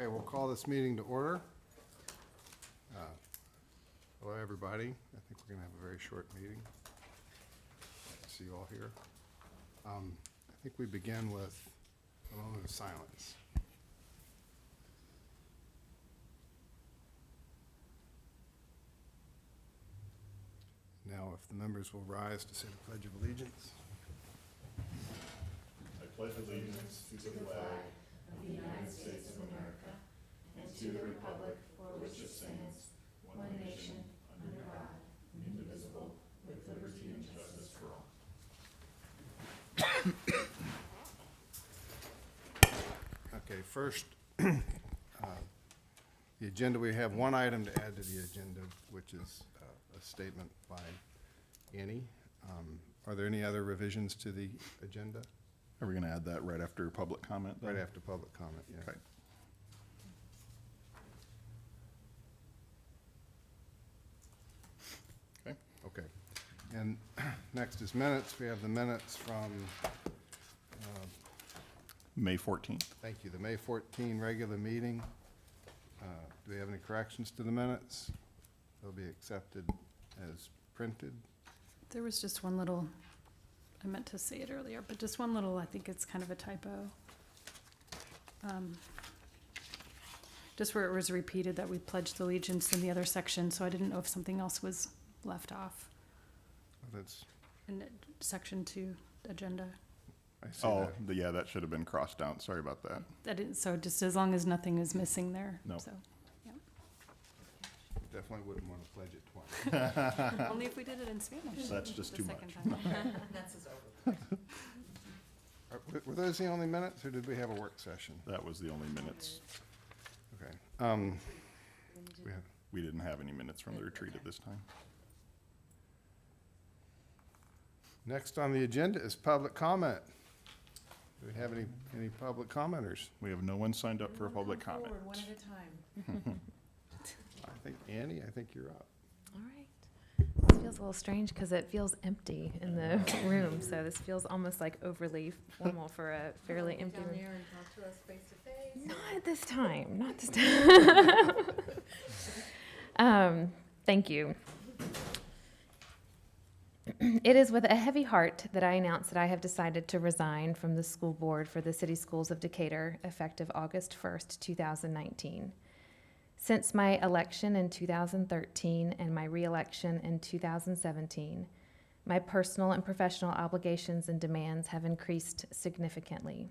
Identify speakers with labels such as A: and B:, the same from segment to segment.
A: Okay, we'll call this meeting to order. Hello, everybody. I think we're going to have a very short meeting. Glad to see you all here. I think we begin with a moment of silence. Now, if the members will rise to say the Pledge of Allegiance.
B: I pledge allegiance to the flag of the United States of America and to the republic for which it stands, one nation, under God, indivisible, with liberty and justice for all.
A: Okay, first, the agenda, we have one item to add to the agenda, which is a statement by Annie. Are there any other revisions to the agenda?
B: Are we going to add that right after public comment then?
A: Right after public comment, yeah.
B: Okay. Okay.
A: Okay. And next is minutes. We have the minutes from,
B: May 14th.
A: thank you, the May 14 regular meeting. Do we have any corrections to the minutes? They'll be accepted as printed.
C: There was just one little, I meant to say it earlier, but just one little, I think it's kind of a typo. Just where it was repeated that we pledged allegiance in the other section, so I didn't know if something else was left off
A: That's,
C: in section 2 agenda.
A: I see
B: Oh,
A: that.
B: yeah, that should have been crossed out. Sorry about that.
C: That didn't, so just as long as nothing is missing there.
B: No.
C: So,
A: Definitely wouldn't want to pledge it twice.
C: only if we did it in Spanish.
B: That's just
C: the
B: too
C: second
B: much.
C: time.
A: Were those the only minutes, or did we have a work session?
B: That was the only minutes.
A: Okay. We have,
B: We didn't have any minutes from the retreat at this time.
A: next on the agenda is public comment. Do we have any public commenters?
B: We have no one signed up for a public comment.
D: One at a time.
A: I think, Annie, I think you're up.
D: All right. This feels a little strange because it feels empty in the room, so this feels almost like overly formal for a fairly empty room.
E: Down there and talk to us face to face?
D: Not this time, not this time. Thank you. It is with a heavy heart that I announce that I have decided to resign from the school board for the City Schools of Decatur effective August 1st, 2019. Since my election in 2013 and my re-election in 2017, my personal and professional obligations and demands have increased significantly.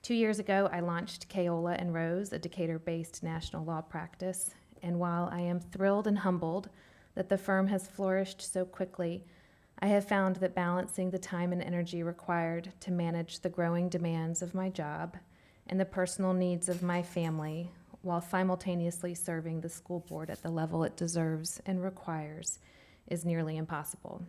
D: 2 years ago, I launched Keola and Rose, a Decatur-based national law practice, and while I am thrilled and humbled that the firm has flourished so quickly, I have found that balancing the time and energy required to manage the growing demands of my job and the personal needs of my family while simultaneously serving the school board at the level it deserves and requires is nearly impossible.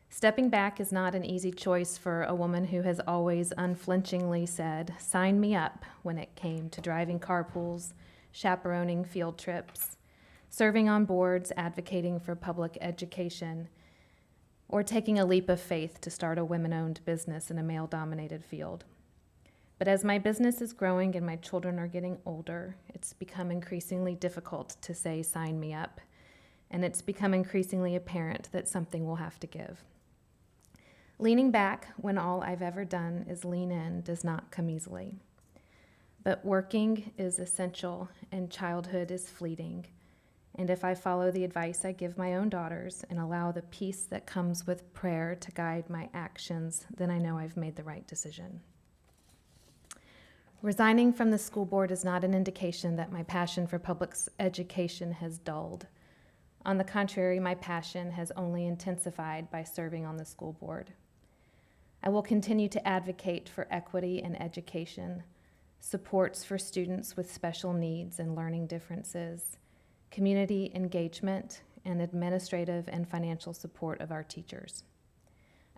D: Stepping back is not an easy choice for a woman who has always unflinchingly said, "Sign me up," when it came to driving carpools, chaperoning field trips, serving on boards, advocating for public education, or taking a leap of faith to start a women-owned business in a male-dominated field. But as my business is growing and my children are getting older, it's become increasingly difficult to say, "Sign me up," and it's become increasingly apparent that something will have to give. Leaning back when all I've ever done is lean in does not come easily. But working is essential and childhood is fleeting. And if I follow the advice I give my own daughters and allow the peace that comes with prayer to guide my actions, then I know I've made the right decision. Resigning from the school board is not an indication that my passion for public education has dulled. On the contrary, my passion has only intensified by serving on the school board. I will continue to advocate for equity in education, supports for students with special needs and learning differences, community engagement, and administrative and financial support of our teachers.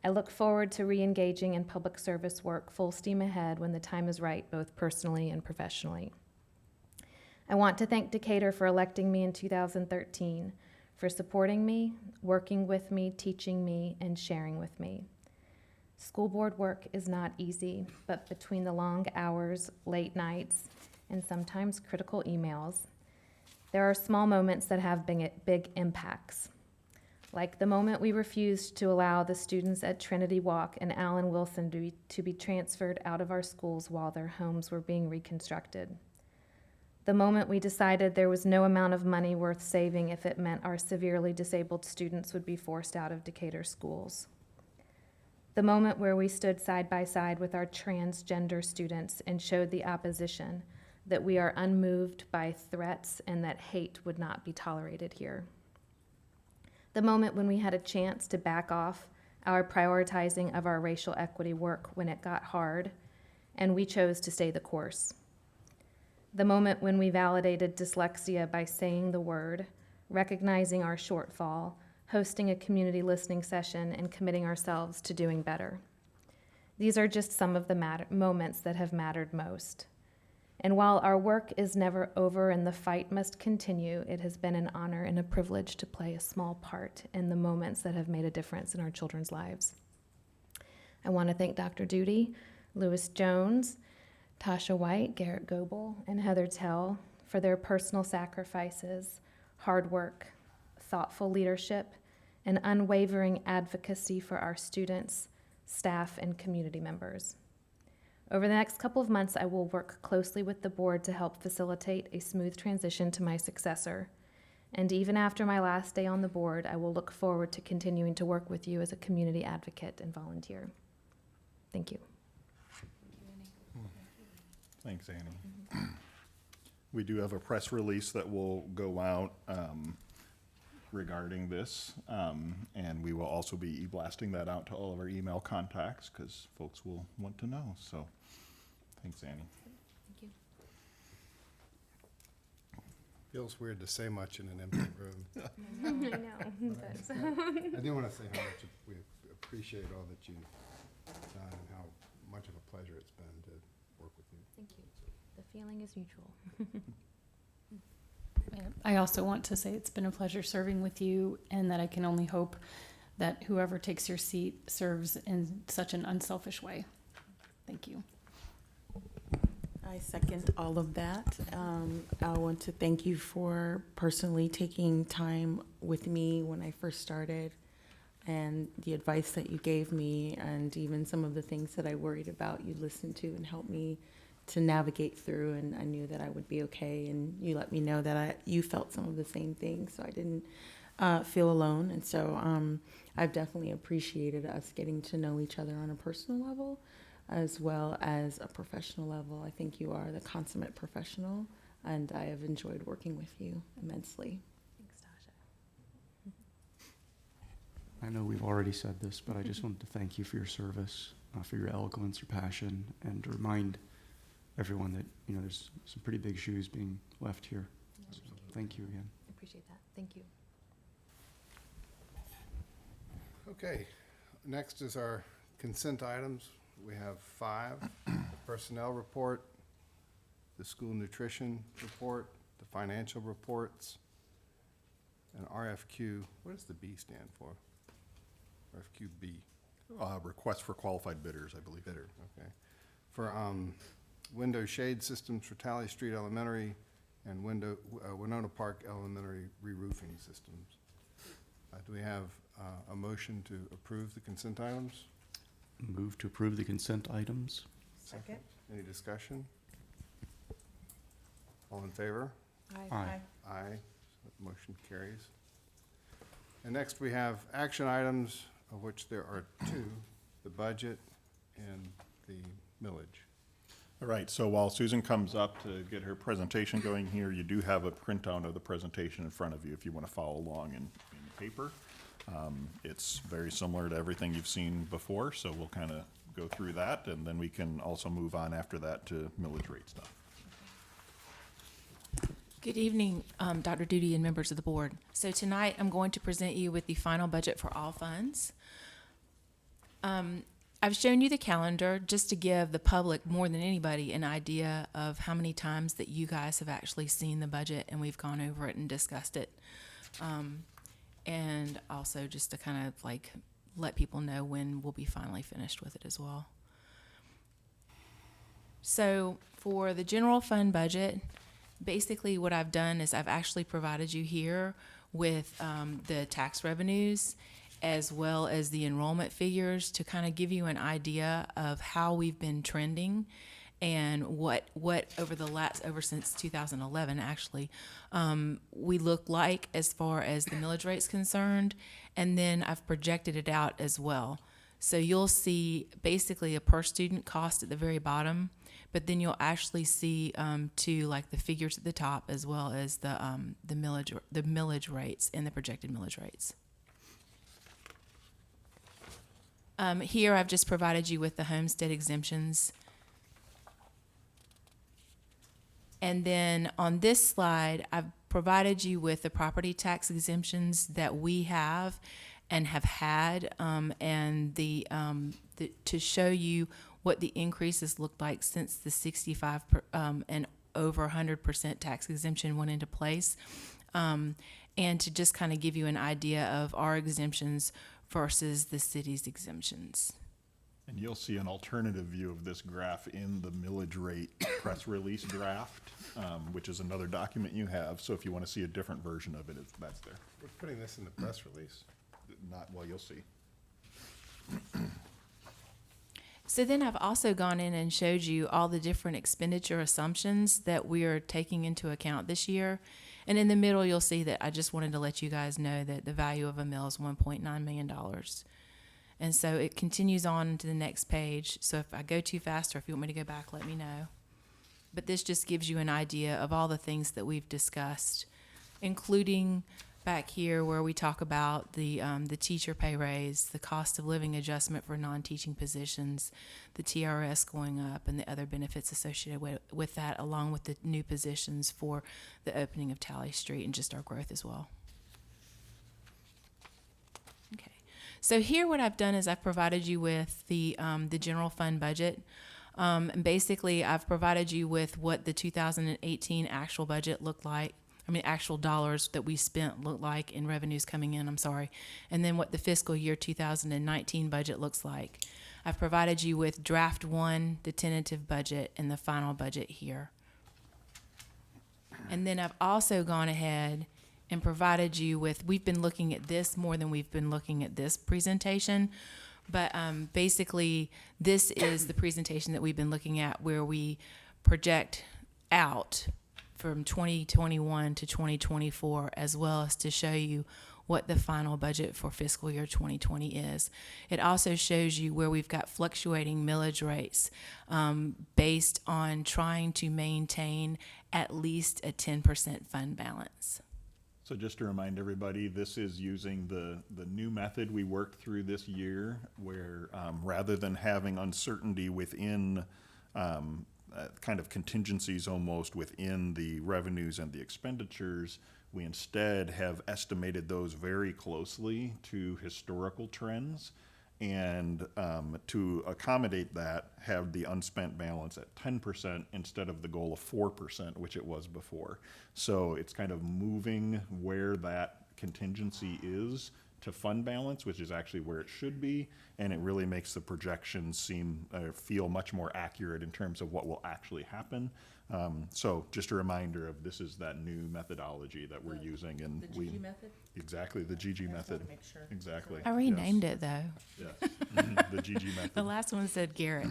D: I look forward to re-engaging in public service work full steam ahead when the time is right, both personally and professionally. I want to thank Decatur for electing me in 2013, for supporting me, working with me, teaching me, and sharing with me. School board work is not easy, but between the long hours, late nights, and sometimes critical emails, there are small moments that have big impacts. Like the moment we refused to allow the students at Trinity Walk and Allen Wilson to be transferred out of our schools while their homes were being reconstructed. The moment we decided there was no amount of money worth saving if it meant our severely disabled students would be forced out of Decatur schools. The moment where we stood side by side with our transgender students and showed the opposition that we are unmoved by threats and that hate would not be tolerated here. The moment when we had a chance to back off our prioritizing of our racial equity work when it got hard, and we chose to stay the course. The moment when we validated dyslexia by saying the word, recognizing our shortfall, hosting a community listening session, and committing ourselves to doing better. These are just some of the moments that have mattered most. And while our work is never over and the fight must continue, it has been an honor and a privilege to play a small part in the moments that have made a difference in our children's lives. I want to thank Dr. Duty, Lewis Jones, Tasha White, Garrett Goebel, and Heather Tell for their personal sacrifices, hard work, thoughtful leadership, and unwavering advocacy for our students, staff, and community members. Over the next couple of months, I will work closely with the board to help facilitate a smooth transition to my successor. And even after my last day on the board, I will look forward to continuing to work with you as a community advocate and volunteer. Thank you.
F: Thanks, Annie. We do have a press release that will go out regarding this, and we will also be e-blasting that out to all of our email contacts because folks will want to know. So, thanks, Annie.
D: Thank you.
A: Feels weird to say much in an empty room.
D: I know.
A: I do want to say how much we appreciate all that you've done and how much of a pleasure it's been to work with you.
D: Thank you. The feeling is mutual.
C: I also want to say it's been a pleasure serving with you, and that I can only hope that whoever takes your seat serves in such an unselfish way. Thank you.
G: I second all of that. I want to thank you for personally taking time with me when I first started, and the advice that you gave me, and even some of the things that I worried about, you listened to and helped me to navigate through, and I knew that I would be okay, and you let me know that you felt some of the same things, so I didn't feel alone. And so I've definitely appreciated us getting to know each other on a personal level as well as a professional level. I think you are the consummate professional, and I have enjoyed working with you immensely.
D: Thanks, Tasha.
H: I know we've already said this, but I just wanted to thank you for your service, for your eloquence, your passion, and to remind everyone that, you know, there's some pretty big shoes being left here. So thank you again.
D: I appreciate that. Thank you.
A: Okay, next is our consent items. We have 5, the personnel report, the school nutrition report, the financial reports, and RFQ. What does the B stand for? RFQB.
F: Request for qualified bidders, I believe.
A: Bidder, okay. For window shade systems for Tally Street Elementary and Winona Park Elementary re-roofing systems. Do we have a motion to approve the consent items?
H: Move to approve the consent items.
E: Second.
A: Any discussion? All in favor?
H: Aye.
A: Aye. So motion carries. And next we have action items, of which there are 2, the budget and the millage.
F: All right, so while Susan comes up to get her presentation going here, you do have a printout of the presentation in front of you if you want to follow along in paper. It's very similar to everything you've seen before, so we'll kind of go through that, and then we can also move on after that to millage rate stuff.
I: Good evening, Dr. Duty and members of the board. So tonight I'm going to present you with the final budget for all funds. I've shown you the calendar just to give the public more than anybody an idea of how many times that you guys have actually seen the budget and we've gone over it and discussed it. And also just to kind of like let people know when we'll be finally finished with it as well. So for the general fund budget, basically what I've done is I've actually provided you here with the tax revenues as well as the enrollment figures to kind of give you an idea of how we've been trending and what over since 2011 actually we look like as far as the millage rate's concerned, and then I've projected it out as well. So you'll see basically a per student cost at the very bottom, but then you'll actually see to like the figures at the top as well as the millage rates and the projected millage rates. Here I've just provided you with the homestead exemptions. And then on this slide, I've provided you with the property tax exemptions that we have and have had, and to show you what the increases looked like since the 65 and over 100% tax exemption went into place, and to just kind of give you an idea of our exemptions versus the city's exemptions.
F: And you'll see an alternative view of this graph in the millage rate press release draft, which is another document you have. So if you want to see a different version of it, that's there.
A: We're putting this in the press release.
F: Well, you'll see.
I: So then I've also gone in and showed you all the different expenditure assumptions that we are taking into account this year. And in the middle, you'll see that I just wanted to let you guys know that the value of a mill is $1.9 million. And so it continues on to the next page. So if I go too fast or if you want me to go back, let me know. But this just gives you an idea of all the things that we've discussed, including back here where we talk about the teacher pay raise, the cost of living adjustment for non-teaching positions, the TRS going up, and the other benefits associated with that, along with the new positions for the opening of Tally Street and just our growth as well. Okay, so here what I've done is I've provided you with the general fund budget. And basically, I've provided you with what the 2018 actual budget looked like. I mean, actual dollars that we spent look like in revenues coming in, and then what the fiscal year 2019 budget looks like. I've provided you with draft 1, the tentative budget, and the final budget here. And then I've also gone ahead and provided you with, we've been looking at this more than we've been looking at this presentation, but basically this is the presentation that we've been looking at where we project out from 2021 to 2024, as well as to show you what the final budget for fiscal year 2020 is. It also shows you where we've got fluctuating millage rates based on trying to maintain at least a 10% fund balance.
F: So just to remind everybody, this is using the new method we worked through this year, where rather than having uncertainty within kind of contingencies almost within the revenues and the expenditures, we instead have estimated those very closely to historical trends, and to accommodate that, have the unspent balance at 10% instead of the goal of 4%, which it was before. So it's kind of moving where that contingency is to fund balance, which is actually where it should be, and it really makes the projections feel much more accurate in terms of what will actually happen. So just a reminder of this is that new methodology that we're using, and
E: The GG method?
F: exactly the GG
E: I just
F: method.
E: wanted to make sure.
F: Exactly.
I: I renamed it though.
F: Yes. The GG method.
I: The last one said Garrett.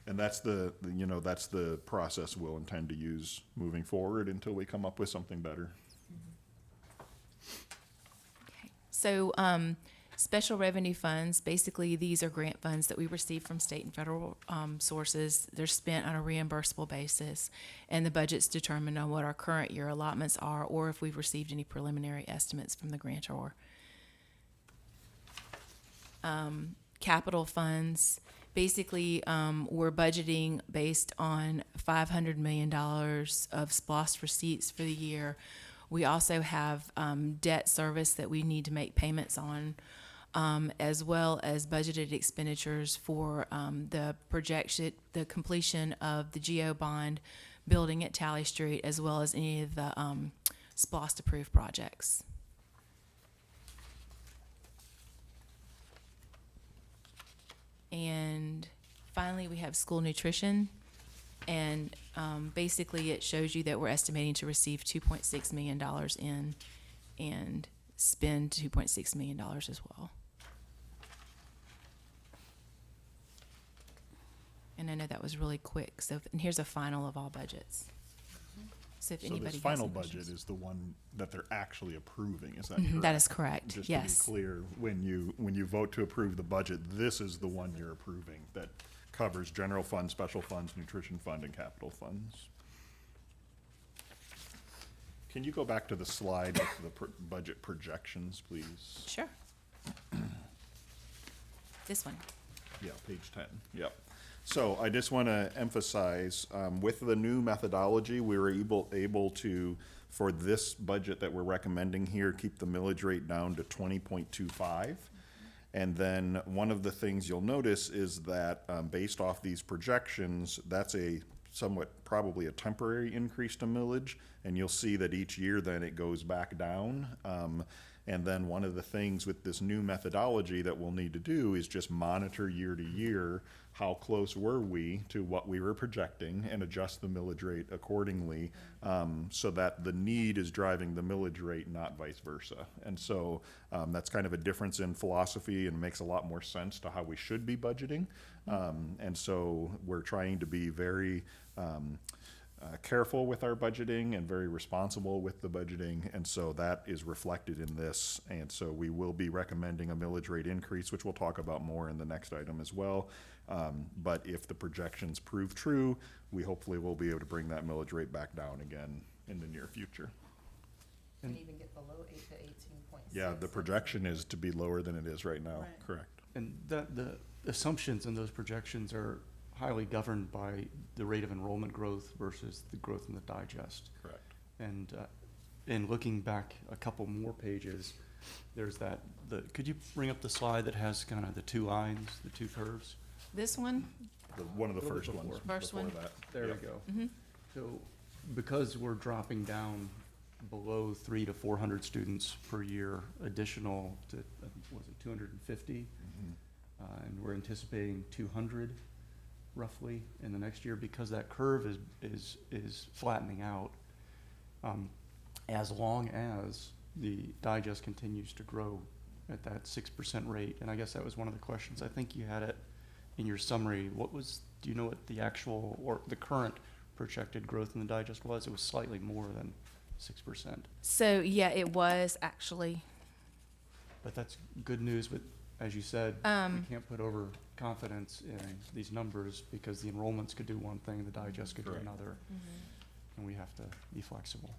F: And that's that's the process we'll intend to use moving forward until we come up with something better.
I: Okay. So, special revenue funds, basically these are grant funds that we receive from state and federal sources. They're spent on a reimbursable basis, and the budget's determined on what our current year allotments are, or if we've received any preliminary estimates from the grantor. Capital funds, basically we're budgeting based on $500 million of SPLOST receipts for the year. We also have debt service that we need to make payments on, as well as budgeted expenditures for the completion of the GO bond building at Tally Street, as well as any of the SPLOST approved projects. And finally, we have school nutrition. And basically, it shows you that we're estimating to receive $2.6 million in and spend $2.6 million as well. And I know that was really quick. So, and here's a final of all budgets. So if
F: So
I: anybody
F: this
I: has
F: final
I: any
F: budget
I: questions.
F: is the one that they're actually approving, is that
I: Mhm,
F: correct?
I: that is correct,
F: Just
I: yes.
F: to be clear, when you vote to approve the budget, this is the one you're approving that covers general fund, special funds, nutrition fund, and capital funds. Can you go back to the slide with the budget projections, please?
I: Sure. This one.
F: Yeah, page 10, yep. So I just want to emphasize, with the new methodology, we were able to, for this budget that we're recommending here, keep the millage rate down to 20.25. And then one of the things you'll notice is that, based off these projections, that's a somewhat, probably a temporary increase to millage, and you'll see that each year then it goes back down. And then one of the things with this new methodology that we'll need to do is just monitor year to year, how close were we to what we were projecting, and adjust the millage rate accordingly, so that the need is driving the millage rate, not vice versa. And so that's kind of a difference in philosophy and makes a lot more sense to how we should be budgeting. And so we're trying to be very careful with our budgeting and very responsible with the budgeting, and so that is reflected in this. And so we will be recommending a millage rate increase, which we'll talk about more in the next item as well. But if the projections prove true, we hopefully will be able to bring that millage rate back down again in the near future.
E: And even get below 8 to 18.6.
F: Yeah, the projection is to be lower than it is right now,
E: Right.
F: correct?
H: And the assumptions in those projections are highly governed by the rate of enrollment growth versus the growth in the digest.
F: Correct.
H: And in looking back a couple more pages, there's that, could you bring up the slide that has kind of the two lines, the two curves?
I: This one,
F: One of the
H: Little
F: first
H: bit
F: ones
H: before.
I: First
F: before
I: one.
F: that.
H: There we
F: Yep.
H: go.
I: Mhm.
H: So because we're dropping down below 300 to 400 students per year, additional to, I think, was it 250?
F: Mhm.
H: And we're anticipating 200 roughly in the next year, because that curve is flattening out. As long as the digest continues to grow at that 6% rate. And I guess that was one of the questions. I think you had it in your summary. Do you know what the actual or the current projected growth in the digest was? It was slightly more than 6%.
I: so yeah, it was actually.
H: But that's good news, but as you said, we can't put over confidence in these numbers, because the enrollments could do one thing, the digest could do
F: Correct.
H: another, and we have to be flexible.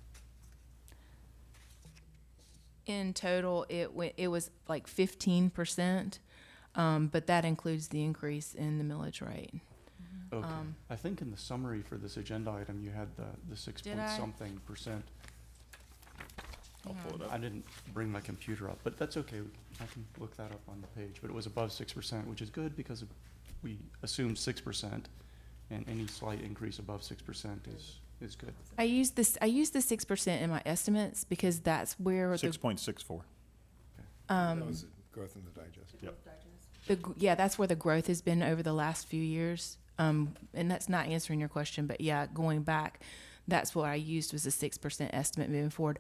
I: In total, it was like 15%, but that includes the increase in the millage rate.
H: Okay,
I: Um,
H: I think in the summary for this agenda item, you had the 6
I: Did
H: point
I: I?
H: something percent.
F: I'll pull it
H: I
F: up.
H: didn't bring my computer up, but that's okay, I can look that up on the page, but it was above 6%, which is good, because we assumed 6%, and any slight increase above 6% is good.
I: I used the 6% in my estimates because that's where the
F: 6.64.
A: That was growth in the digest.
F: Yep.
I: yeah, that's where the growth has been over the last few years. And that's not answering your question, but yeah, going back, that's what I used was a 6% estimate moving forward.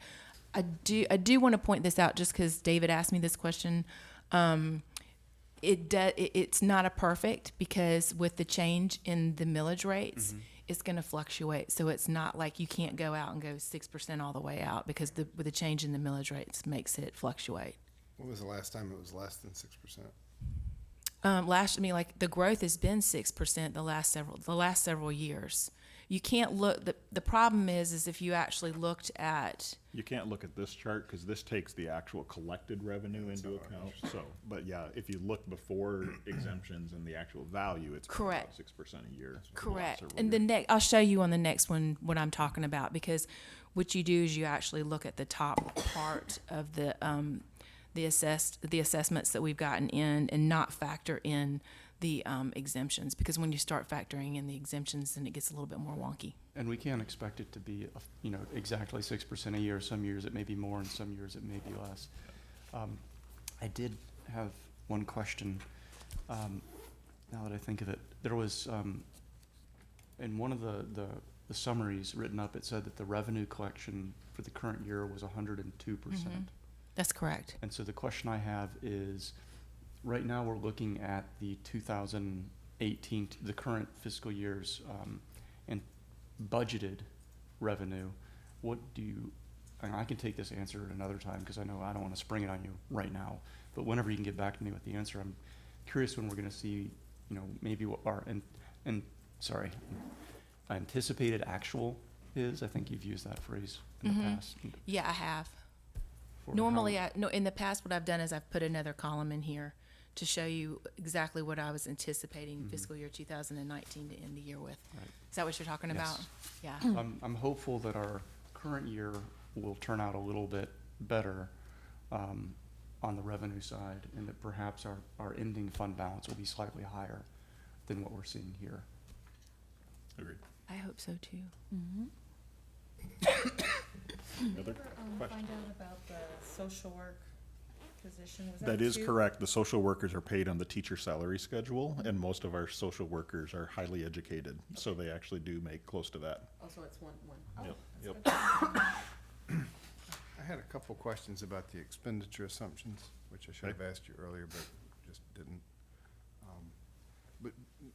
I: I do want to point this out just because David asked me this question. It's not a perfect, because with the change in the millage rates, it's going to fluctuate. So it's not like you can't go out and go 6% all the way out, because with the change in the millage rates makes it fluctuate.
A: When was the last time it was less than 6%?
I: Like the growth has been 6% the last several years. You can't look. The problem is if you actually looked at.
F: You can't look at this chart because this takes the actual collected revenue into account. So, but yeah, if you look before exemptions and the actual value, it's
I: Correct.
F: 6% a year. over the last
I: Correct.
F: several
I: And
F: years.
I: I'll show you on the next one what I'm talking about, because what you do is you actually look at the top part of the assessments that we've gotten in, and not factor in the exemptions, because when you start factoring in the exemptions, then it gets a little bit more wonky.
H: And we can't expect it to be, exactly 6% a year. Some years it may be more, and some years it may be less. I did have one question, now that I think of it. There was in one of the summaries written up, it said that the revenue collection for the current year was 102%.
I: That's correct.
H: And so the question I have is, right now we're looking at the 2018, the current fiscal year's, and budgeted revenue. What do you, and I can take this answer at another time because I know I don't want to spring it on you right now, but whenever you can get back to me with the answer, I'm curious when we're going to see, maybe what our, anticipated actual is. I think you've used that phrase in the past.
I: Yeah, I have.
H: For
I: Normally,
H: how-
I: in the past, what I've done is I've put another column in here to show you exactly what I was anticipating fiscal year 2019 to end the year with.
H: Right.
I: Is that what you're talking about?
H: Yes.
I: Yeah.
H: I'm hopeful that our current year will turn out a little bit better on the revenue side, and that perhaps our ending fund balance will be slightly higher than what we're seeing here.
F: Agreed.
I: I hope so too.
F: Other questions?
E: Find out about the social work position, was that
F: That is
E: two?
F: correct. The social workers are paid on the teacher salary schedule, and most of our social workers are highly educated, so they actually do make close to that.
E: Oh, so it's one.
F: Yep, yep.
A: I had a couple questions about the expenditure assumptions, which I should have asked you earlier, but just didn't. But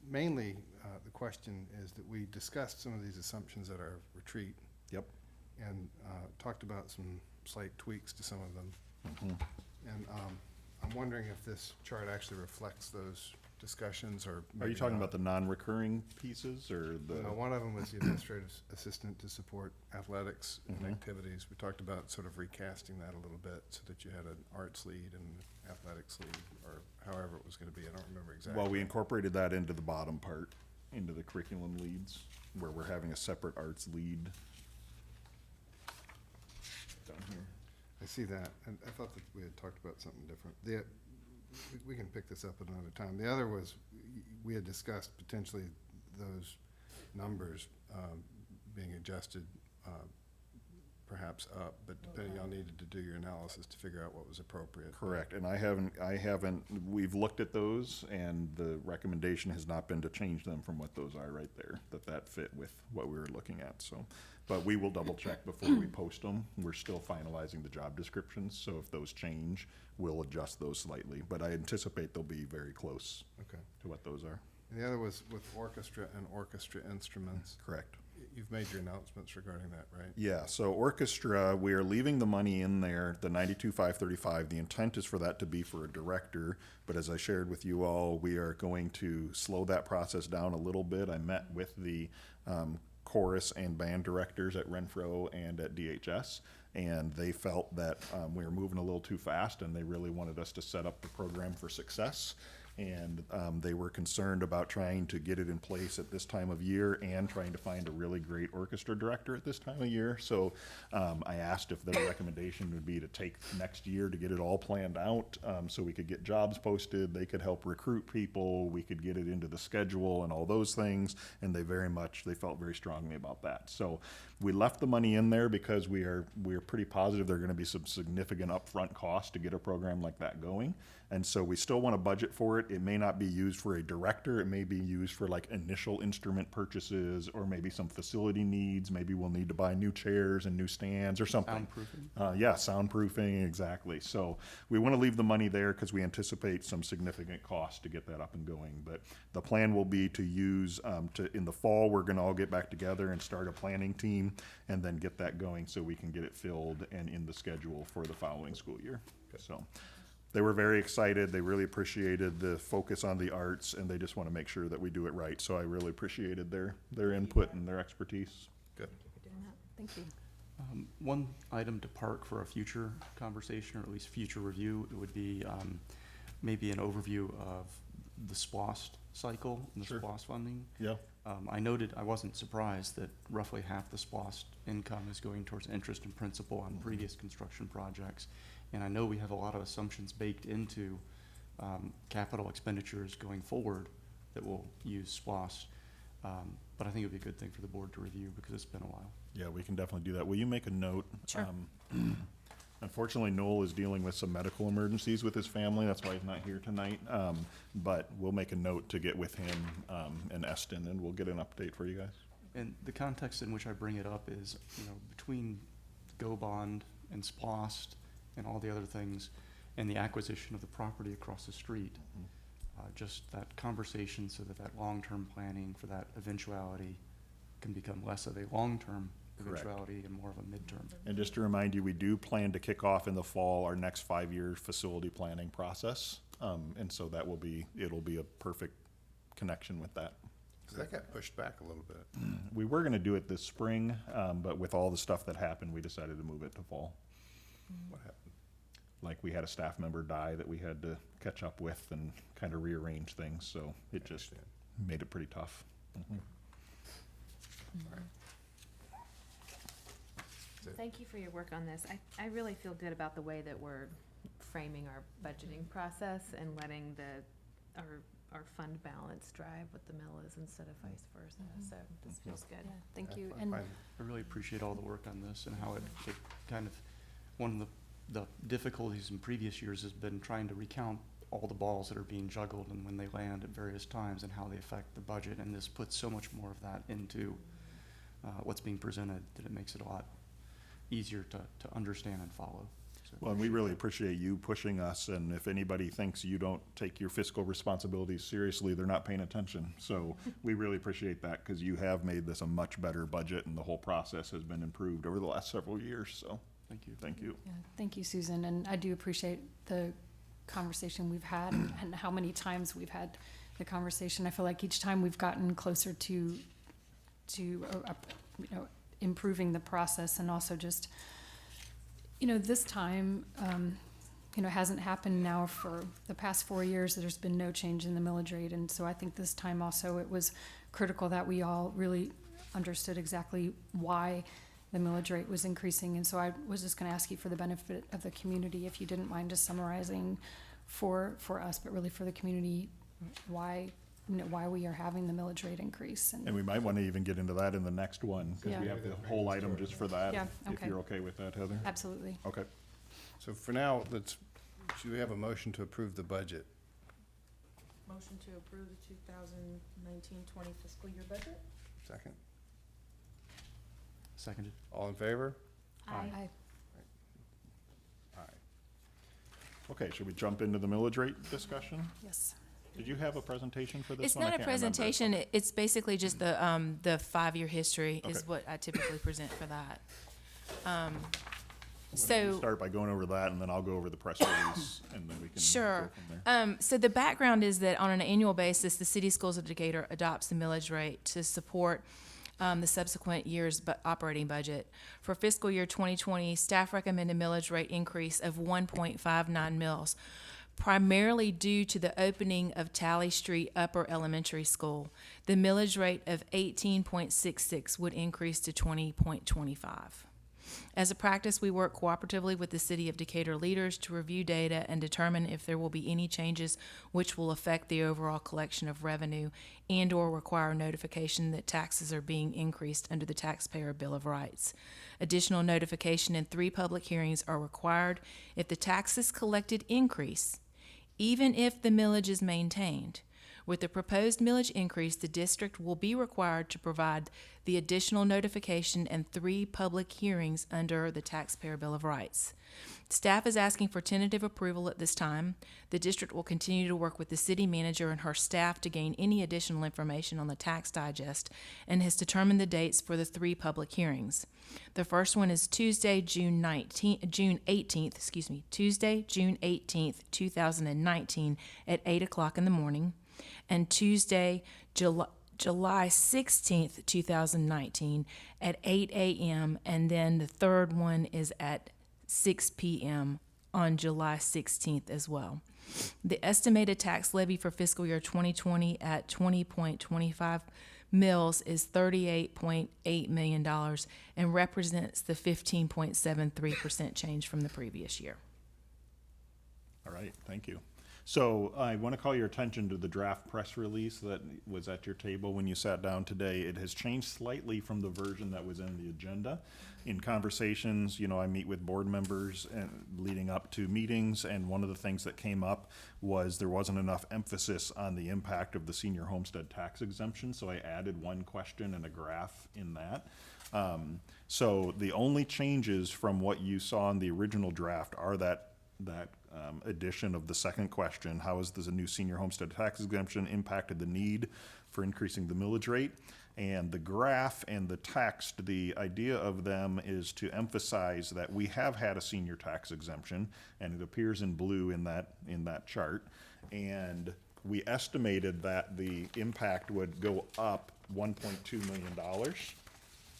A: mainly, the question is that we discussed some of these assumptions at our retreat.
F: Yep.
A: And talked about some slight tweaks to some of them.
F: Mhm.
A: And I'm wondering if this chart actually reflects those discussions, or
F: Are you
A: maybe
F: talking
A: not.
F: about the non-recurring pieces, or the?
A: One of them was the administrative assistant to support athletics and
F: Mhm.
A: activities. We talked about sort of recasting that a little bit so that you had an arts lead and athletics lead, or however it was gonna be. I don't remember exactly.
F: Well, we incorporated that into the bottom part, into the curriculum leads, where we're having a separate arts lead. Down here.
A: I see that, and I thought that we had talked about something different. We can pick this up at another time. The other was, we had discussed potentially those numbers being adjusted perhaps up, but depending, y'all needed to do your analysis to figure out what was appropriate.
F: Correct, and I haven't, we've looked at those, and the recommendation has not been to change them from what those are right there, that fit with what we were looking at, so. But we will double check before we post them. We're still finalizing the job descriptions, so if those change, we'll adjust those slightly. But I anticipate they'll be very close
A: Okay.
F: to what those are.
A: And the other was with orchestra and orchestra instruments.
F: Correct.
A: You've made your announcements regarding that, right?
F: Yeah, so orchestra, we are leaving the money in there, the 92,535. The intent is for that to be for a director, but as I shared with you all, we are going to slow that process down a little bit. I met with the chorus and band directors at Renfro and at DHS, and they felt that we were moving a little too fast, and they really wanted us to set up the program for success. And they were concerned about trying to get it in place at this time of year and trying to find a really great orchestra director at this time of year. So I asked if their recommendation would be to take next year to get it all planned out, so we could get jobs posted, they could help recruit people, we could get it into the schedule and all those things. And they felt very strongly about that. So we left the money in there because we are pretty positive there are going to be some significant upfront costs to get a program like that going. And so we still want to budget for it. It may not be used for a director. It may be used for like initial instrument purchases, or maybe some facility needs. Maybe we'll need to buy new chairs and new stands or something.
H: Soundproofing?
F: Yeah, soundproofing, exactly. So we want to leave the money there because we anticipate some significant costs to get that up and going. But the plan will be to use, in the fall, we're going to all get back together and start a planning team and then get that going so we can get it filled and in the schedule for the following school year. So they were very excited. They really appreciated the focus on the arts, and they just want to make sure that we do it right. So I really appreciated their input and their expertise.
A: Good.
C: Thank you.
H: One item to park for a future conversation, or at least future review, it would be maybe an overview of the SPLOST cycle and the
F: Sure.
H: SPLOST funding.
F: Yeah.
H: I wasn't surprised that roughly half the SPLOST income is going towards interest and principal on previous construction projects. And I know we have a lot of assumptions baked into capital expenditures going forward that will use SPLOST. But I think it would be a good thing for the board to review because it's been a while.
F: Yeah, we can definitely do that. Will you make a note?
I: Sure.
F: Unfortunately, Noel is dealing with some medical emergencies with his family. That's why he's not here tonight. But we'll make a note to get with him and Eston, and we'll get an update for you guys.
H: And the context in which I bring it up is, between Go Bond and Splost and all the other things, and the acquisition of the property across the street, just that conversation so that long-term planning for that eventuality can become less of a long-term
F: Correct.
H: eventuality and more of a midterm.
F: And just to remind you, we do plan to kick off in the fall our next 5-year facility planning process. And so it'll be a perfect connection with that.
A: So that got pushed back a little bit.
F: We were gonna do it this spring, but with all the stuff that happened, we decided to move it to fall.
A: What happened?
F: Like, we had a staff member die that we had to catch up with and kind of rearrange things, so it
A: I
F: just
A: understand.
F: made it pretty tough.
D: Thank you for your work on this. I really feel good about the way that we're framing our budgeting process and letting our fund balance drive what the mill is instead of vice versa. So this feels good.
C: Yeah, thank you.
A: I
C: And
A: find-
H: I really appreciate all the work on this and how it kind of, one of the difficulties in previous years has been trying to recount all the balls that are being juggled and when they land at various times and how they affect the budget. And this puts so much more of that into what's being presented that it makes it a lot easier to understand and follow. So
F: Well, and we really appreciate you pushing us, and if anybody thinks you don't take your fiscal responsibilities seriously, they're not paying attention. So we really appreciate that, because you have made this a much better budget, and the whole process has been improved over the last several years, so
H: Thank you.
F: thank you.
C: yeah, thank you, Susan. And I do appreciate the conversation we've had and how many times we've had the conversation. I feel like each time we've gotten closer to improving the process, and also just, this time, hasn't happened now for the past 4 years. There's been no change in the millage rate. And so I think this time also it was critical that we all really understood exactly why the millage rate was increasing. And so I was just going to ask you, for the benefit of the community, if you didn't mind just summarizing for us, but really for the community, why we are having the millage rate increase.
F: And we might want to even get into that in the next one, because we
C: Yeah.
F: have the whole item just for that.
C: Yeah,
F: If
C: okay.
F: you're okay with that, Heather?
C: Absolutely.
F: Okay.
A: So for now, should we have a motion to approve the budget?
E: Motion to approve the 2019-20 fiscal year budget?
A: Second?
H: Seconded.
A: All in favor?
C: Aye.
A: Aye.
F: Okay, should we jump into the millage rate discussion?
C: Yes.
F: Did you have a presentation for this
I: It's
F: one? I
I: not a
F: can't remember.
I: presentation, it's basically just the 5-year history is
F: Okay.
I: what I typically present for that.
F: Why don't you
I: So.
F: Start by going over that, and then I'll go over the press release, and then we can
I: Sure.
F: go from there.
I: So the background is that on an annual basis, the City Schools of Decatur adopts the millage rate to support the subsequent year's operating budget. For fiscal year 2020, staff recommend a millage rate increase of 1.59 mils, primarily due to the opening of Tally Street Upper Elementary School. The millage rate of 18.66 would increase to 20.25. As a practice, we work cooperatively with the City of Decatur leaders to review data and determine if there will be any changes which will affect the overall collection of revenue and/or require notification that taxes are being increased under the Taxpayer Bill of Rights. Additional notification and 3 public hearings are required if the taxes collected increase, even if the millage is maintained. With the proposed millage increase, the district will be required to provide the additional notification and 3 public hearings under the Taxpayer Bill of Rights. Staff is asking for tentative approval at this time. The district will continue to work with the city manager and her staff to gain any additional information on the tax digest, and has determined the dates for the 3 public hearings. The first one is Tuesday, June 18th, Tuesday, June 18th, 2019 at 8 o'clock in the morning, and Tuesday, July 16th, 2019 at 8 a.m. And then the third one is at 6 p.m. on July 16th as well. The estimated tax levy for fiscal year 2020 at 20.25 mils is $38.8 million and represents the 15.73% change from the previous year.
F: All right, thank you. So I want to call your attention to the draft press release that was at your table when you sat down today. It has changed slightly from the version that was in the agenda. In conversations, you know, I meet with board members and leading up to meetings, and one of the things that came up was there wasn't enough emphasis on the impact of the senior homestead tax exemption, so I added one question and a graph in that. So the only changes from what you saw in the original draft are that addition of the second question: how has the new senior homestead tax exemption impacted the need for increasing the millage rate? And the graph and the text, the idea of them is to emphasize that we have had a senior tax exemption, and it appears in blue in that chart. And we estimated that the impact would go up $1.2 million,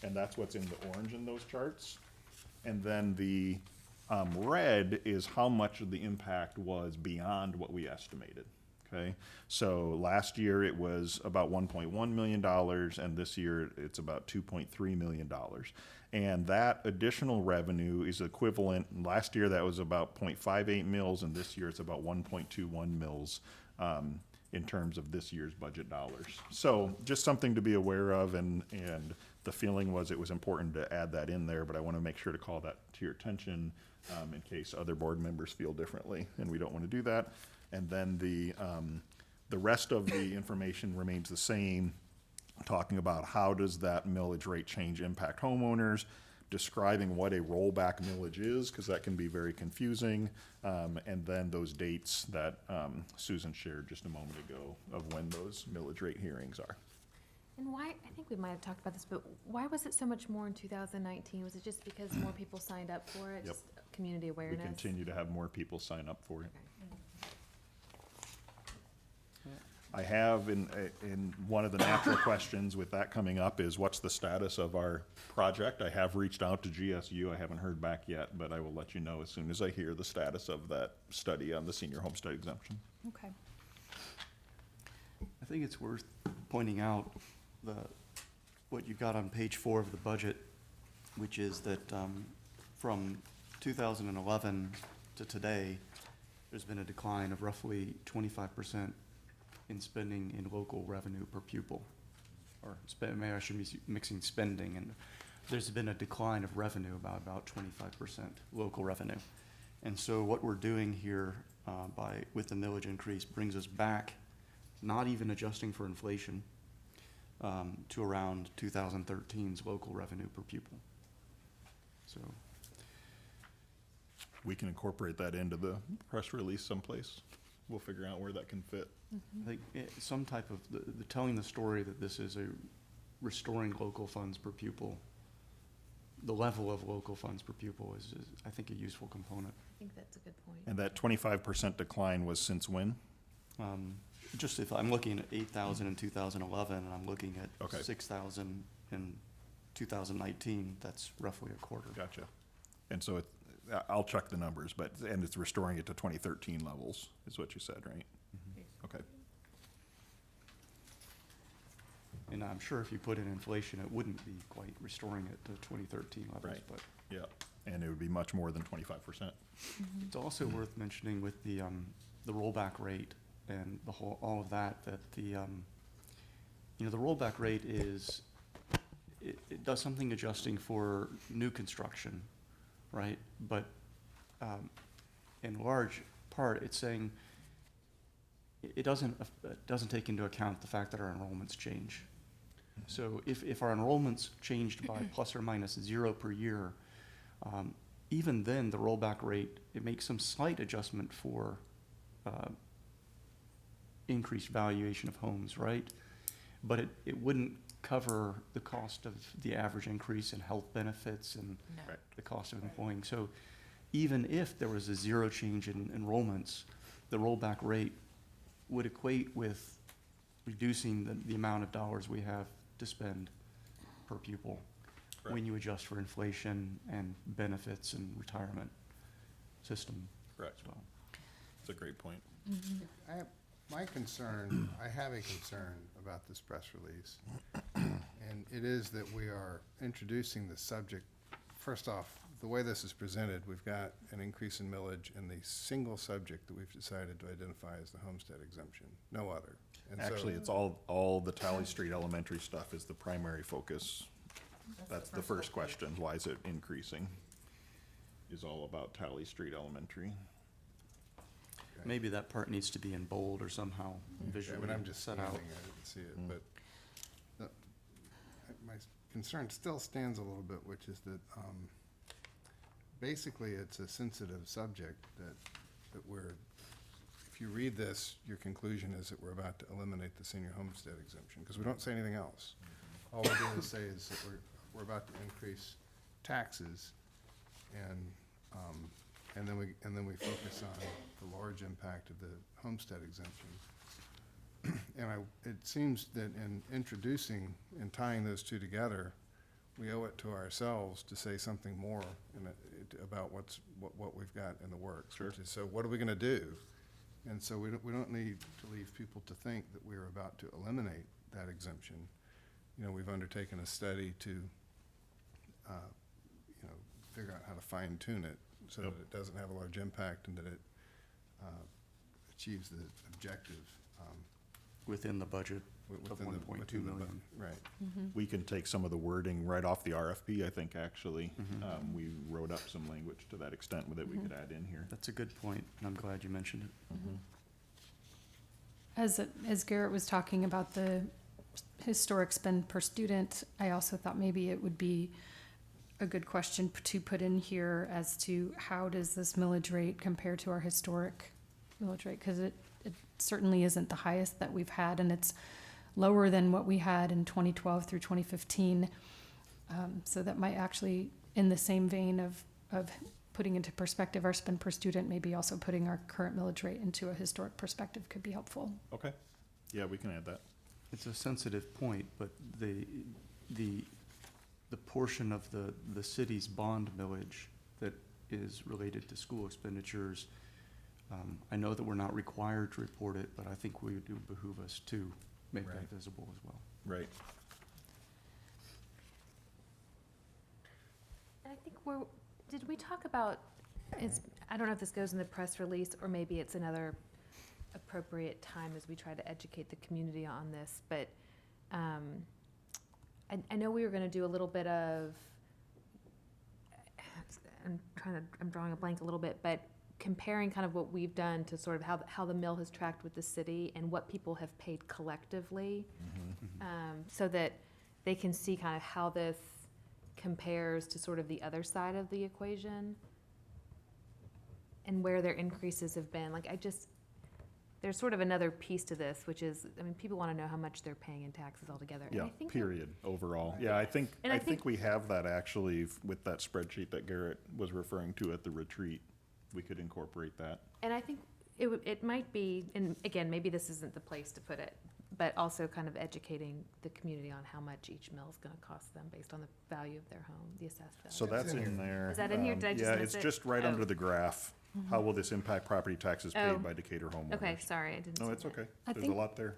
F: and that's what's in the orange in those charts. And then the red is how much of the impact was beyond what we estimated. Okay, so last year it was about $1.1 million, and this year it's about $2.3 million. And that additional revenue is equivalent, last year that was about 0.58 mils, and this year it's about 1.21 mils in terms of this year's budget dollars. So just something to be aware of, and the feeling was it was important to add that in there, but I want to make sure to call that to your attention in case other board members feel differently, and we don't want to do that. And then the rest of the information remains the same, talking about how does that millage rate change impact homeowners, describing what a rollback millage is, because that can be very confusing, and then those dates that Susan shared just a moment ago of when those millage rate hearings are.
D: And why, I think we might have talked about this, but why was it so much more in 2019? Was it just because more people signed up for it?
F: Yep.
D: Just community awareness?
F: We continue to have more people sign up for it. I have in one of the natural questions with that coming up is what's the status of our project? I have reached out to GSU. I haven't heard back yet, but I will let you know as soon as I hear the status of that study on the senior homestead exemption.
C: Okay.
H: I think it's worth pointing out what you got on page 4 of the budget, which is that from 2011 to today, there's been a decline of roughly 25% in spending in local revenue per pupil. Or maybe I should be mixing spending, and there's been a decline of revenue about 25% local revenue. And so what we're doing here with the millage increase brings us back, not even adjusting for inflation, to around 2013's local revenue per pupil. So
F: We can incorporate that into the press release someplace. We'll figure out where that can fit.
H: I think some type of the telling the story that this is a restoring local funds per pupil. The level of local funds per pupil is I think, a useful component.
D: I think that's a good point.
F: And that 25% decline was since when?
H: Just if I'm looking at 8,000 in 2011 and I'm looking at
F: Okay.
H: 6,000 in 2019, that's roughly a quarter.
F: Gotcha. And so I'll check the numbers, and it's restoring it to 2013 levels, is what you said, right? Okay.
H: And I'm sure if you put in inflation, it wouldn't be quite restoring it to 2013 levels.
F: Right.
H: But
F: Yeah, and it would be much more than 25%.
H: it's also worth mentioning with the rollback rate and all of that the rollback rate is, it does something adjusting for new construction, right? But in large part, it's saying it doesn't take into account the fact that our enrollments change. So if our enrollments changed by plus or minus 0 per year, even then the rollback rate, it makes some slight adjustment for increased valuation of homes, right? But it wouldn't cover the cost of the average increase in health benefits and
I: No.
F: Right.
H: the cost of employing. So even if there was a 0 change in enrollments, the rollback rate would equate with reducing the amount of dollars we have to spend per pupil when you adjust for inflation and benefits and retirement system
F: Correct.
H: as well.
F: That's a great point.
A: I have a concern about this press release. And it is that we are introducing the subject, first off, the way this is presented, we've got an increase in millage in the single subject that we've decided to identify as the homestead exemption, no other. And so-
F: Actually, it's all the Tally Street Elementary stuff is the primary focus. That's the first question, why is it increasing? Is all about Tally Street Elementary.
H: Maybe that part needs to be in bold or somehow
A: I
H: visually
A: mean, I'm just
H: set
A: scanning,
H: out.
A: I didn't see it,
F: Mm.
A: but my concern still stands a little bit, which is that, basically, it's a sensitive subject that we're, if you read this, your conclusion is that we're about to eliminate the senior homestead exemption, because we don't say anything else. All we do is say is that we're about to increase taxes, and then we focus on the large impact of the homestead exemption. And it seems that in introducing and tying those two together, we owe it to ourselves to say something more about what we've got in the works. Which is, so what are we gonna do? And so we don't need to leave people to think that we're about to eliminate that exemption. You know, we've undertaken a study to, figure out how to fine tune it so that it doesn't have a large impact and that it achieves the objective,
H: Within the budget of
A: within the
H: 1.2
A: within the bu-
H: million.
A: Right.
F: We can take some of the wording right off the RFP, I think, actually.
H: Mhm.
F: We wrote up some language to that extent that we could add in here.
H: That's a good point, and I'm glad you mentioned it.
C: As Garrett was talking about the historic spend per student, I also thought maybe it would be a good question to put in here as to how does this millage rate compare to our historic millage rate? Because it certainly isn't the highest that we've had, and it's lower than what we had in 2012 through 2015. So that might actually, in the same vein of putting into perspective our spend per student, maybe also putting our current millage rate into a historic perspective could be helpful.
F: Okay, yeah, we can add that.
H: It's a sensitive point, but the portion of the city's bond millage that is related to school expenditures, I know that we're not required to report it, but I think we do behoove us to make that
A: Right.
H: visible as well.
F: Right.
D: And I think did we talk about, I don't know if this goes in the press release, or maybe it's another appropriate time as we try to educate the community on this, but I know we were gonna do a little bit of, I'm drawing a blank a little bit, but comparing kind of what we've done to sort of how the mill has tracked with the city and what people have paid collectively, so that they can see kind of how this compares to sort of the other side of the equation and where their increases have been. Like, there's sort of another piece to this, which is, I mean, people want to know how much they're paying in taxes altogether. And
F: Yeah,
D: I think
F: period, overall. Yeah, I think
D: And I think-
F: we have that actually with that spreadsheet that Garrett was referring to at the retreat. We could incorporate that.
D: And I think it might be, and again, maybe this isn't the place to put it, but also kind of educating the community on how much each mill is gonna cost them based on the value of their home, the assessed value.
F: So that's
A: in
F: in there.
D: Is that in here? Did I just
F: Yeah,
D: miss
F: it's
D: it?
F: just right
D: Oh.
F: under the graph. How will this impact property taxes
D: Oh.
F: paid by Decatur homeowners?
D: Okay, sorry, I didn't see
F: No, it's
D: that.
F: okay.
C: I
F: There's a
C: think-
F: lot there.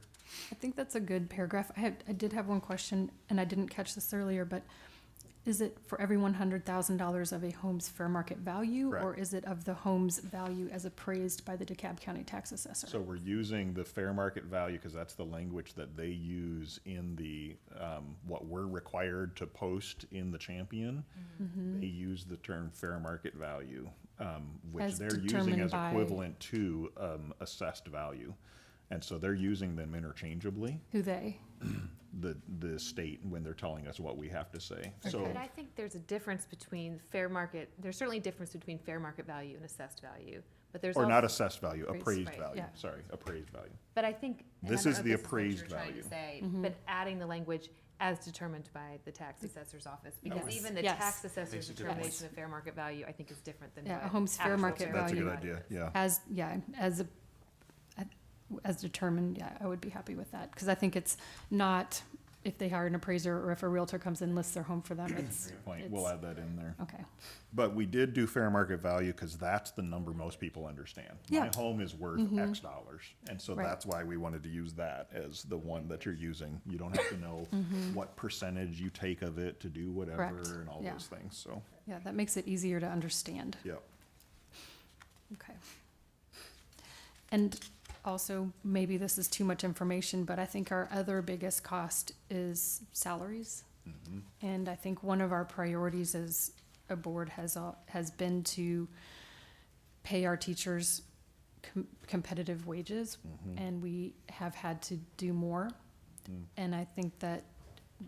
C: I think that's a good paragraph. I did have one question, and I didn't catch this earlier, but is it for every $100,000 of a home's fair market value? Or
F: Correct.
C: is it of the home's value as appraised by the DeKalb County tax assessor?
F: So we're using the fair market value because that's the language that they use in the, what we're required to post in the Champion.
C: Mm-hmm.
F: They use the term fair market value, which
C: As
F: they're using
C: determined
F: as
C: by-
F: equivalent to assessed value. And so they're using them interchangeably,
C: Who they?
F: the state, when they're telling us what we have to say. So,
D: But I think there's a difference between fair market, there's certainly a difference between fair market value and assessed value, but there's
F: or
D: also.
F: not assessed value,
C: Appraised,
F: appraised
D: right,
F: value,
C: yeah.
F: sorry, appraised value.
D: But I think. and
F: This
D: I don't
F: is
D: know
F: the
D: if this what you
F: appraised
D: were trying to
F: value.
D: say,
C: Mhm.
D: But adding the language as determined by the tax assessor's office, because
C: Yes.
D: even the
C: Yes.
D: tax assessor's
H: Makes a difference.
D: determination of fair market value, I think is different than
C: Yeah,
D: what
C: a home's fair
D: actual
C: market
D: fair
F: That's a good
C: value.
F: idea, yeah.
C: As determined, yeah, I would be happy with that, because I think it's if they hire an appraiser or if a realtor comes and lists their home for them, it's,
F: Great point. We'll
C: it's-
F: add that in there.
C: okay.
F: But we did do fair market value because that's the number most people understand. My
C: Yeah.
F: home is worth X dollars. And so
C: Right.
F: that's why we wanted to use that as the one that you're using. You don't have to know what percentage you take of it to do whatever
C: Correct.
F: and all
C: Yeah.
F: those things. So,
C: Yeah, that makes it easier to understand.
F: yep.
C: Okay. And also, maybe this is too much information, but I think our other biggest cost is salaries. And I think one of our priorities as a board has been to pay our teachers competitive wages, and we have had to do more. And I think that,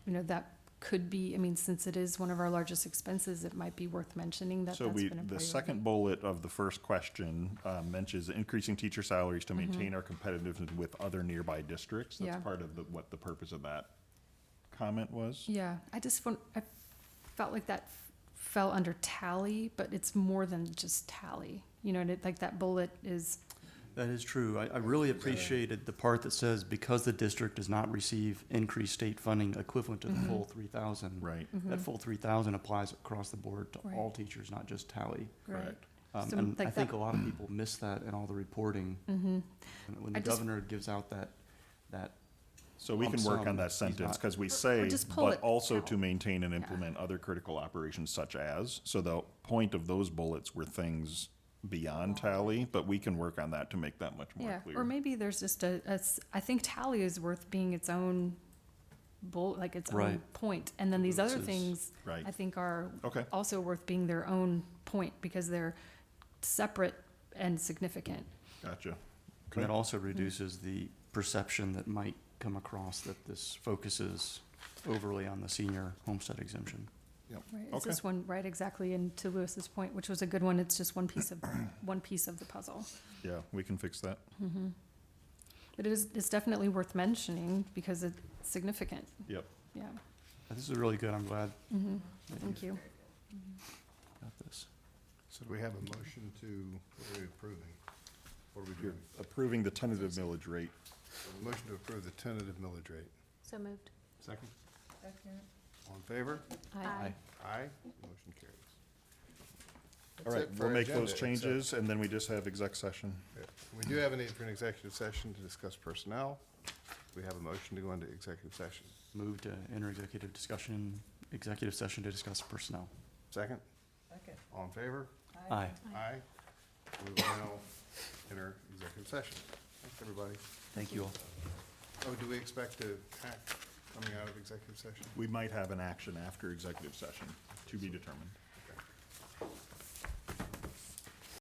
C: that could be, since it is one of our largest expenses, it might be worth mentioning that
F: So
C: that's
F: we,
C: been a
F: the
C: priority.
F: second bullet of the first question mentions increasing teacher salaries to maintain our competitiveness with other nearby districts. That's
C: Yeah.
F: part of what the purpose of that comment was.
C: Yeah, I felt like that fell under tally, but it's more than just tally. And like that bullet is,
H: That is true. I really appreciated the part that says, because the district does not receive increased state funding equivalent to the full 3,000.
F: Right,
H: That full 3,000 applies across the board to
C: Right.
H: all teachers, not just Tally.
C: right.
F: correct.
C: So,
H: And
C: like
H: I think
C: that-
H: a lot of people miss that in all the reporting. When the
C: I just-
H: governor gives out that
F: So we
H: lump
F: can work
H: sum,
F: on that
H: he's
F: sentence,
H: not-
F: because we say,
C: just pull
F: but
C: it
F: also
C: out.
F: to maintain and
C: Yeah.
F: implement other critical operations such as. So the point of those bullets were things beyond tally, but we can work on that to make that much more
C: Yeah,
F: clear.
C: or maybe there's just I think tally is worth being its own like its own
H: Right.
C: point. And then these other
H: This is-
C: things,
F: Right.
C: I think are
F: Okay,
C: also worth being their own point because they're separate and significant.
F: gotcha.
H: And that
F: Okay.
H: also reduces the perception that might come across that this focuses overly on the senior homestead exemption.
C: Right, it's
F: Okay.
C: just one, right, exactly, and to Lewis's point, which was a good one, it's just one piece of the puzzle.
F: Yeah, we can fix that.
C: But it's definitely worth mentioning because it's significant,
F: Yep.
C: yeah.
H: This is really good. I'm glad that
C: Thank you.
H: got this.
A: So do we have a motion to, what are we approving? What are we
F: You're
A: doing?
F: approving the tentative millage rate.
A: A motion to approve the tentative millage rate.
B: So moved.
A: Second.
E: Second.
A: All in favor?
B: Aye.
A: Aye. Motion carries.
F: All
A: That's
F: right,
A: it for
F: we'll make those
A: agenda, except-
F: changes, and then we just have exec session.
A: Yeah. We do have a need for an executive session to discuss personnel. We have a motion to go into executive session.
H: Move to enter executive session to discuss personnel.
A: Second?
E: Second.
A: All in favor?
H: Aye.
A: Aye. We will now enter executive session. Thanks, everybody.
H: Thank you all.
A: Oh, do we expect to act coming out of executive session?
F: We might have an action after executive session, to be determined.
A: Okay.